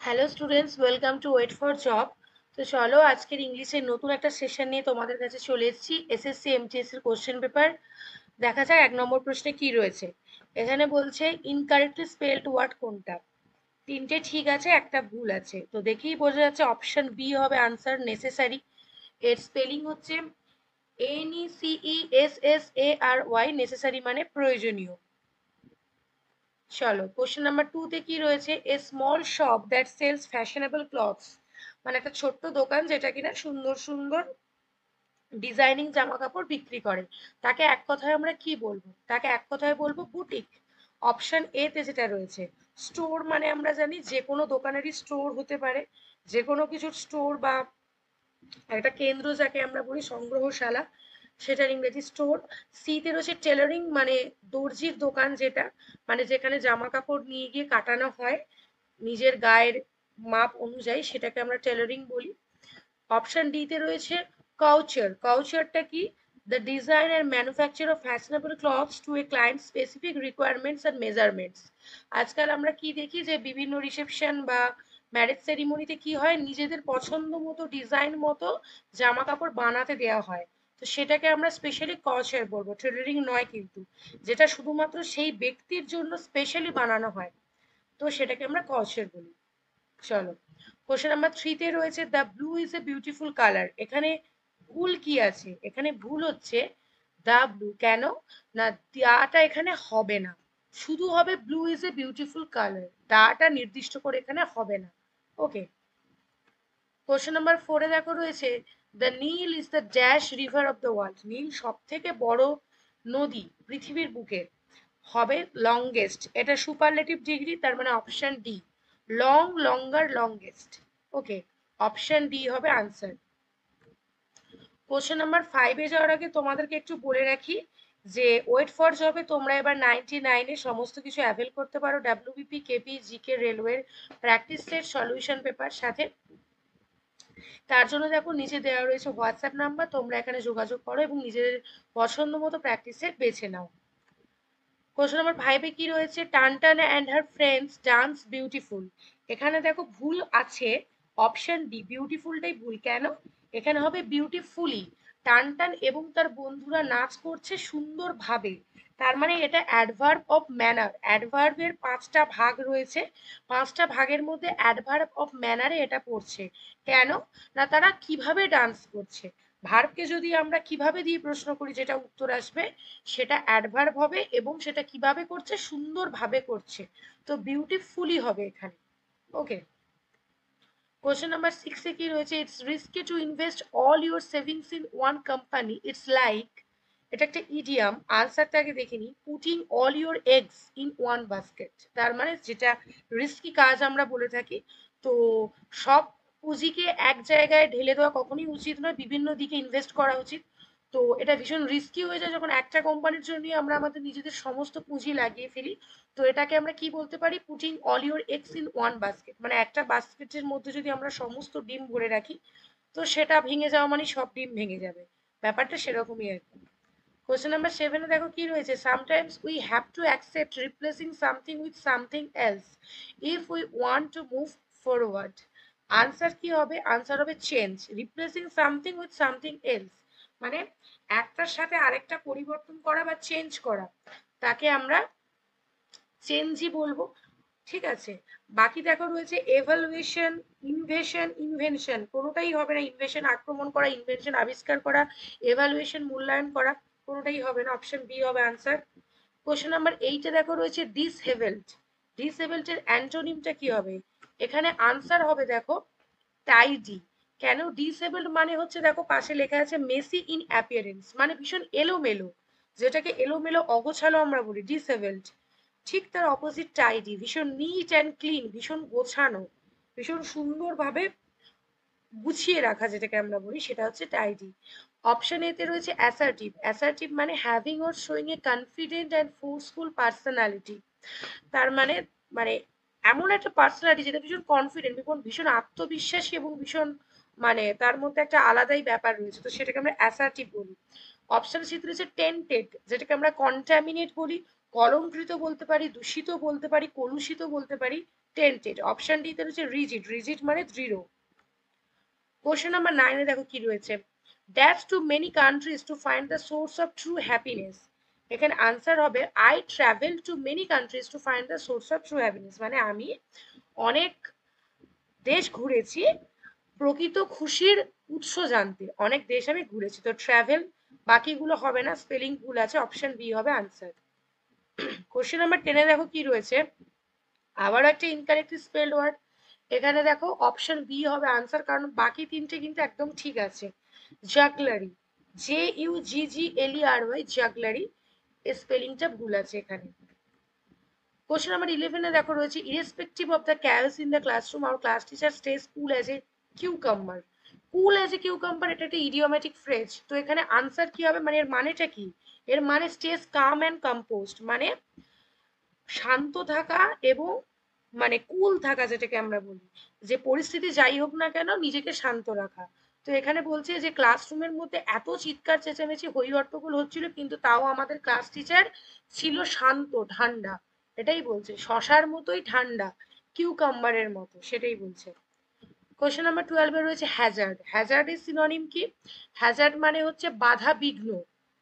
Hello students, welcome to wait for job. তো চলো আজকের ইংলিশের নতুন একটা সেশন নিয়ে তোমাদের কাছে চলে এসেছি। এসএসসি এমটিএস এর কোশ্চেন পেপার। দেখা যাক 1 নম্বর প্রশ্নে কি রয়েছে। এখানে বলছে ইনকারেক্টলি স্পেলড ওয়ার্ড কোনটা। তিনটে ঠিক আছে, একটা ভুল আছে। তো দেখেই বোঝা যাচ্ছে অপশন বি হবে আনসার, নেসেসারি। এর স্পেলিং হচ্ছে NECESSARY, নেসেসারি মানে প্রয়োজনীয়। চলো কোশ্চেন নাম্বার 2 তে কি রয়েছে, a small shop that sells fashionable clothes, মানে একটা ছোট্ট দোকান যেটা কিনা সুন্দর সুন্দর ডিজাইনিং জামা কাপড় বিক্রি করে, তাকে এক কথায় আমরা কি বলবো? তাকে এক কথায় বলবো বুটিক। অপশন এ তে যেটা রয়েছে, স্টোর মানে আমরা জানি যে কোনো দোকানেরই স্টোর হতে পারে, যে কোনো কিছুর স্টোর বা একটা কেন্দ্র যাকে আমরা বলি সংগ্রহশালা, সেটার ইংরেজি স্টোর। সি তে রয়েছে টেলারিং, মানে দর্জির দোকান যেটা, মানে যেখানে জামা কাপড় নিয়ে গিয়ে কাটানো হয় নিজের গায়ের মাপ অনুযায়ী, সেটাকে আমরা টেলারিং বলি। অপশন ডি তে রয়েছে কাউচার। কাউচারটা কি? The design and manufacture of fashionable clothes to a client specific requirements and measurements. আজকাল আমরা কি দেখি যে বিভিন্ন রিসেপশন বা ম্যারেজ সেরিমনিতে কি হয়, নিজেদের পছন্দ মতো ডিজাইন মতো জামা কাপড় বানাতে দেওয়া হয়। তো সেটাকে আমরা স্পেশালি কাউচার বলবো, টেলারিং নয় কিন্তু। যেটা শুধুমাত্র সেই ব্যক্তির জন্য স্পেশালি বানানো হয়, তো সেটাকে আমরা কাউচার বলি। চলো কোশ্চেন নাম্বার 3 তে রয়েছে the blue is a beautiful colour. এখানে ভুল কি আছে? এখানে ভুল হচ্ছে দ্য ব্লু। কেন না, দাটা এখানে হবে না, শুধু হবে blue is a beautiful colour, দাটা নির্দিষ্ট করে এখানে হবে না। ওকে। কোশ্চেন নাম্বার 4 এ দেখো রয়েছে the Nile is the dash river of the world. Nile সব থেকে বড় নদী পৃথিবীর বুকে, হবে লংগেস্ট। এটা সুপারলেটিভ ডিগ্রি, তার মানে অপশন ডি, লং, লঙ্গার, লংগেস্ট। ওকে, অপশন ডি হবে আনসার। কোশ্চেন নাম্বার 5 এ যাওয়ার আগে তোমাদেরকে একটু বলে রাখি যে ওয়েট ফর জবে তোমরা এবার 99 এ সমস্ত কিছু অ্যাভেল করতে পারো, ডাব্লিউবিপি, কেপি, জিকে, রেলওয়ের প্র্যাকটিস সেট, সলিউশন পেপার সাথে। তার জন্য দেখো নিচে দেওয়া রয়েছে হোয়াটসঅ্যাপ নাম্বার, তোমরা এখানে যোগাযোগ করো এবং নিজেদের পছন্দ মতো প্র্যাকটিস সেট বেছে নাও। কোশ্চেন নাম্বার 5 এ কি রয়েছে, টানটানা and her friends dance beautiful. এখানে দেখো ভুল আছে, অপশন ডি বিউটিফুলটাই ভুল। কেন? এখানে হবে বিউটিফুলি। টানটান এবং তার বন্ধুরা নাচ করছে সুন্দরভাবে, তার মানে এটা অ্যাডভার্ব অফ ম্যানার। অ্যাডভার্বের 5টা ভাগ রয়েছে, 5টা ভাগের মধ্যে অ্যাডভার্ব অফ ম্যানারে এটা পড়ছে। কেন না, তারা কিভাবে ডান্স করছে। ভার্বকে যদি আমরা কিভাবে দিয়ে প্রশ্ন করি, যেটা উত্তর আসবে সেটা অ্যাডভার্ব হবে, এবং সেটা কিভাবে করছে, সুন্দরভাবে করছে। তো বিউটিফুলি হবে এখানে। ওকে। কোশ্চেন নাম্বার 6 এ কি রয়েছে, it's risky to invest all your savings in one company, it's like. এটা একটা ইডিয়াম। আনসারটা আগে দেখে নিই, putting all your eggs in one basket. তার মানে যেটা রিস্কি কাজ আমরা বলে থাকি, তো সব পুঁজিকে এক জায়গায় ঢেলে দেওয়া কখনোই উচিত নয়, বিভিন্ন দিকে ইনভেস্ট করা উচিত। তো এটা ভীষণ রিস্কি হয়ে যায় যখন একটা কোম্পানির জন্য আমরা আমাদের নিজেদের সমস্ত পুঁজি লাগিয়ে ফেলি। তো এটাকে আমরা কি বলতে পারি, putting all your eggs in one basket, মানে একটা বাস্কেটের মধ্যে যদি আমরা সমস্ত ডিম ভরে রাখি, তো সেটা ভেঙে যাওয়া মানে সব ডিম ভেঙে যাবে, ব্যাপারটা সেরকমই আর কি। কোশ্চেন নাম্বার 7 এ দেখো কি রয়েছে, sometimes we have to accept replacing something with something else if we want to move forward. Answer কি হবে? আনসার হবে change. Replacing something with something else মানে একটার সাথে আরেকটা পরিবর্তন করা বা চেঞ্জ করা, তাকে আমরা চেঞ্জই বলবো। ঠিক আছে। বাকি দেখো রয়েছে এভালুয়েশন, ইনভেশন, ইনভেনশন। কোনোটাই হবে না। ইনভেশন আক্রমণ করা, ইনভেনশন আবিষ্কার করা, এভালুয়েশন মূল্যায়ন করা, কোনোটাই হবে না। অপশন বি হবে আনসার। কোশ্চেন নাম্বার 8 এ দেখো রয়েছে ডিসহেভেলড। ডিসহেভেলড এর অ্যান্টোনিমটা কি হবে? এখানে আনসার হবে দেখো টাইডি। কেন? ডিসেবলড মানে হচ্ছে, দেখো পাশে লেখা আছে মেসি ইন অ্যাপিয়ারেন্স, মানে ভীষণ এলোমেলো, যেটাকে এলোমেলো অগোছালো আমরা বলি ডিসেবলড। ঠিক তার অপোজিট টাইডি, ভীষণ নিট অ্যান্ড ক্লিন, ভীষণ গোছানো, ভীষণ সুন্দরভাবে গুছিয়ে রাখা, যেটাকে আমরা বলি সেটা হচ্ছে টাইডি। অপশন এতে রয়েছে অ্যাসার্টিভ। অ্যাসার্টিভ মানে having or showing A confident and forceful personality. তার মানে মানে এমন একটা পার্সোনালিটি যেটা ভীষণ কনফিডেন্ট, ভীষণ ভীষণ আত্মবিশ্বাসী এবং ভীষণ মানে তার মধ্যে একটা আলাদাই ব্যাপার রয়েছে, তো সেটাকে আমরা অ্যাসার্টিভ বলি। অপশন সি রয়েছে টেন্টেড, যেটাকে আমরা কন্টামিনেট বলি, কলঙ্কৃত বলতে পারি, দূষিত বলতে পারি, কলুষিত বলতে পারি, টেন্টেড। অপশন ডি তে রয়েছে রিজিড, রিজিড মানে দৃঢ়। কোশ্চেন নাম্বার 9 এ দেখো কি রয়েছে, that's too many countries to find the source of true happiness. এখানে আনসার হবে I travel to many countries to find the source of true happiness, মানে আমি অনেক দেশ ঘুরেছি প্রকৃত খুশির উৎস জানতে, অনেক দেশ আমি ঘুরেছি। তো ট্রাভেল, বাকিগুলো হবে না, স্পেলিং ভুল আছে, অপশন বি হবে আনসার। কোশ্চেন নাম্বার 10 এ দেখো কি রয়েছে, আবার একটা ইনকারেক্টলি স্পেলড ওয়ার্ড। এখানে দেখো অপশন বি হবে আনসার, কারণ বাকি তিনটে কিন্তু একদম ঠিক আছে। জাগলারি, JUGGLERY, জাগলারি, স্পেলিংটা ভুল আছে এখানে। কোশ্চেন নাম্বার 11 এ দেখো রয়েছে, irrespective of the chaos in the classroom our class teacher stays cool as a cucumber। Cool as a cucumber এটা একটা ইডিওমেটিক ফ্রেজ। তো এখানে আনসার কি হবে, মানে এর মানেটা কি? এর মানে স্টেজ কাম অ্যান্ড কম্পোস্ট, মানে শান্ত থাকা এবং মানে কুল থাকা, যেটাকে আমরা বলি যে পরিস্থিতি যাই হোক না কেন নিজেকে শান্ত রাখা। তো এখানে বলছে যে ক্লাসরুমের মধ্যে এত চিৎকার চেঁচামেচি হই হট্টগোল হচ্ছিল, কিন্তু তাও আমাদের ক্লাস টিচার ছিল শান্ত ঠান্ডা। এটাই বলছে, শশার মতোই ঠান্ডা, কিউকাম্বারের মতো, সেটাই বলছে। কোশ্চেন নাম্বার 12 এ রয়েছে হ্যাজার্ড। হ্যাজার্ড এর সিনোনিম কি? হ্যাজার্ড মানে হচ্ছে বাধা বিঘ্ন।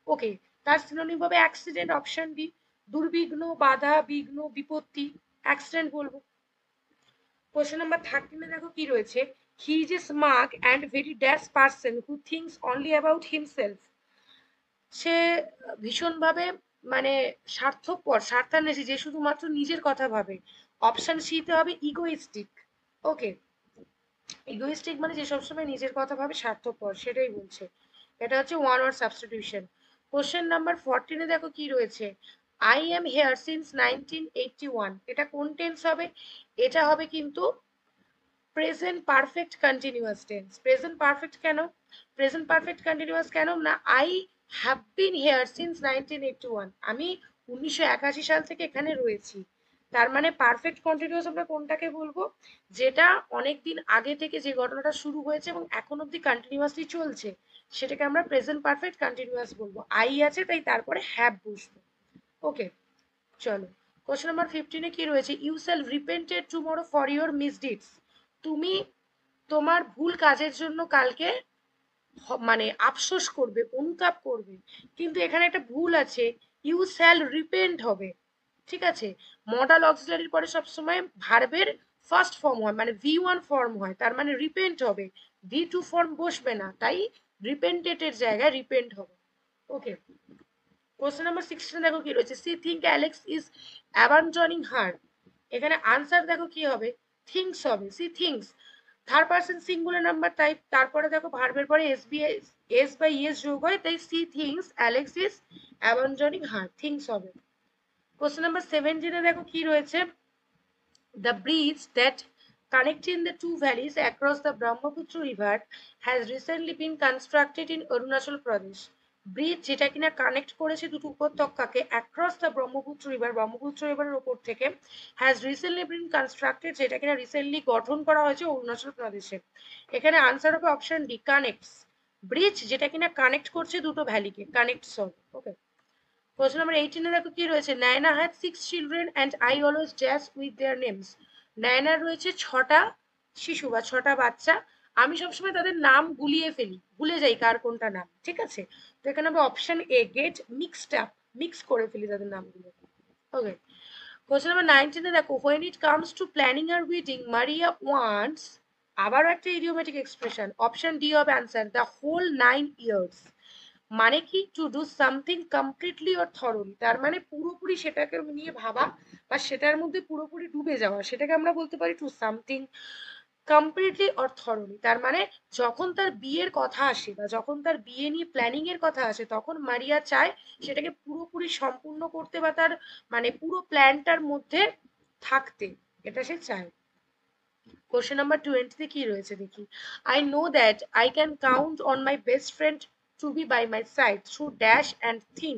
ওকে, তার সিনোনিম হবে অ্যাক্সিডেন্ট, অপশন বি। দুর্বিঘ্ন, বাধা, বিঘ্ন, বিপত্তি, অ্যাক্সিডেন্ট বলবো। কোশ্চেন নাম্বার 13 এ দেখো কি রয়েছে, he is a smart and very dash person who thinks only about himself. সে ভীষণভাবে মানে স্বার্থপর, স্বার্থান্বেষী, যে শুধুমাত্র নিজের কথা ভাবে। অপশন সি তে হবে ইগোইস্টিক। ওকে, ইগোইস্টিক মানে যে সবসময় নিজের কথা ভাবে, স্বার্থপর, সেটাই বলছে। এটা হচ্ছে one word substitution. Question number 14 এ দেখো কি রয়েছে, আই এম হেয়ার সিন্স 1981। এটা কোন টেন্স হবে? এটা হবে কিন্তু present perfect continuous tense. Present perfect কেন? প্রেজেন্ট পারফেক্ট কন্টিনিউয়াস কেন না, I have been here since 1981, আমি 1981 সাল থেকে এখানে রয়েছি। তার মানে পারফেক্ট কন্টিনিউয়াস আমরা কোনটাকে বলবো? যেটা অনেক দিন আগে থেকে যে ঘটনাটা শুরু হয়েছে এবং এখন অব্দি কন্টিনিউয়াসলি চলছে, সেটাকে আমরা প্রেজেন্ট পারফেক্ট কন্টিনিউয়াস বলবো। আই আছে তাই তারপরে হ্যাভ বসবো। ওকে, চলো। কোশ্চেন নাম্বার 15 এ কি রয়েছে, you shall repented tomorrow for your misdeeds. তুমি তোমার ভুল কাজের জন্য কালকে মানে আফসোস করবে, অনুতাপ করবে। কিন্তু এখানে একটা ভুল আছে, ইউ শ্যাল রিপেন্ট হবে, ঠিক আছে? মডাল অক্সিলারির পরে সবসময় ভার্বের ফার্স্ট ফর্ম হয়, মানে V1 ফর্ম হয়, তার মানে রিপেন্ট হবে, V2 ফর্ম বসবে না, তাই রিপেন্টেড এর জায়গায় রিপেন্ট হবে। ওকে, কোশ্চেন নাম্বার 16 দেখো কি রয়েছে, she think Alex is abandoning her. এখানে আনসার দেখো কি হবে, থিংস হবে, she thinks, third person singular number, তাই তারপরে দেখো ভার্বের পরে এস বা ইএস যোগ হয়, তাই she thinks Alex is abandoning her, thinks হবে। কোশ্চেন নাম্বার 17 এ দেখো কি রয়েছে, the bridge that connecting the two valleys across the Brahmaputra river has recently been constructed in Arunachal Pradesh। Bridge যেটা কিনা কানেক্ট করেছে দুটো উপত্যকাকে across the Brahmaputra river, Brahmaputra রিভারের উপর থেকে, হ্যাজ রিসেন্টলি বিন কনস্ট্রাক্টেড, যেটা কিনা রিসেন্টলি গঠন করা হয়েছে অরুণাচল প্রদেশে। এখানে আনসার হবে অপশন ডি, কানেক্টস। ব্রিজ যেটা কিনা কানেক্ট করছে দুটো ভ্যালিকে, কানেক্টস হবে। ওকে, কোশ্চেন নাম্বার 18 এ দেখো কি রয়েছে, Naina had 6 children and I always dash with their names. নায়নার রয়েছে 6টা শিশু বা 6টা বাচ্চা, আমি সবসময় তাদের নাম গুলিয়ে ফেলি, ভুলে যাই কার কোনটা নাম, ঠিক আছে? তো এখানে হবে option A, get mixed up, mix করে ফেলি তাদের নামগুলো। ওকে, কোশ্চেন নাম্বার 19 এ দেখো, when it comes to planning a wedding Maria wants, আবারও একটা ইডিওমেটিক এক্সপ্রেশন, অপশন ডি হবে আনসার, দ্য হোল 9 ইয়ার্স। মানে কি, to do something completely or thoroughly, তার মানে পুরোপুরি সেটাকে নিয়ে ভাবা বা সেটার মধ্যে পুরোপুরি ডুবে যাওয়া, সেটাকে আমরা বলতে পারি to something completely or thoroughly. তার মানে যখন তার বিয়ের কথা আসে বা যখন তার বিয়ে নিয়ে প্ল্যানিং এর কথা আসে, তখন মারিয়া চায় সেটাকে পুরোপুরি সম্পূর্ণ করতে বা তার মানে পুরো প্ল্যানটার মধ্যে থাকতে, এটা সে চায়। কোশ্চেন নাম্বার 20 তে কি রয়েছে দেখি, I know that I can count on my best friend to be by my side through dash and thin.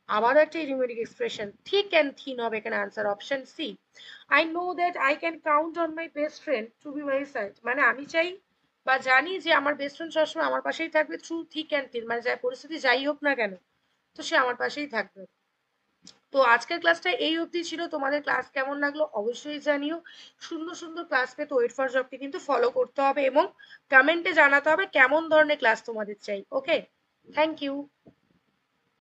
আবারও একটা idiomatic expression, thick and thin হবে এখানে answer, option C. I know that I can count on my best friend to be my side, মানে আমি চাই বা জানি যে আমার বেস্ট ফ্রেন্ড সবসময় আমার পাশেই থাকবে, থ্রু থিক অ্যান্ড থিন মানে যাই পরিস্থিতি যাই হোক না কেন, তো সে আমার পাশেই থাকবে। তো আজকের ক্লাসটা এই অবধি ছিল। তোমাদের ক্লাস কেমন লাগলো অবশ্যই জানিও। সুন্দর সুন্দর ক্লাস পেতে ওয়েট ফর জবকে কিন্তু ফলো করতে হবে এবং কমেন্টে জানাতে হবে কেমন ধরনের ক্লাস তোমাদের চাই। ওকে, থ্যাংক ইউ।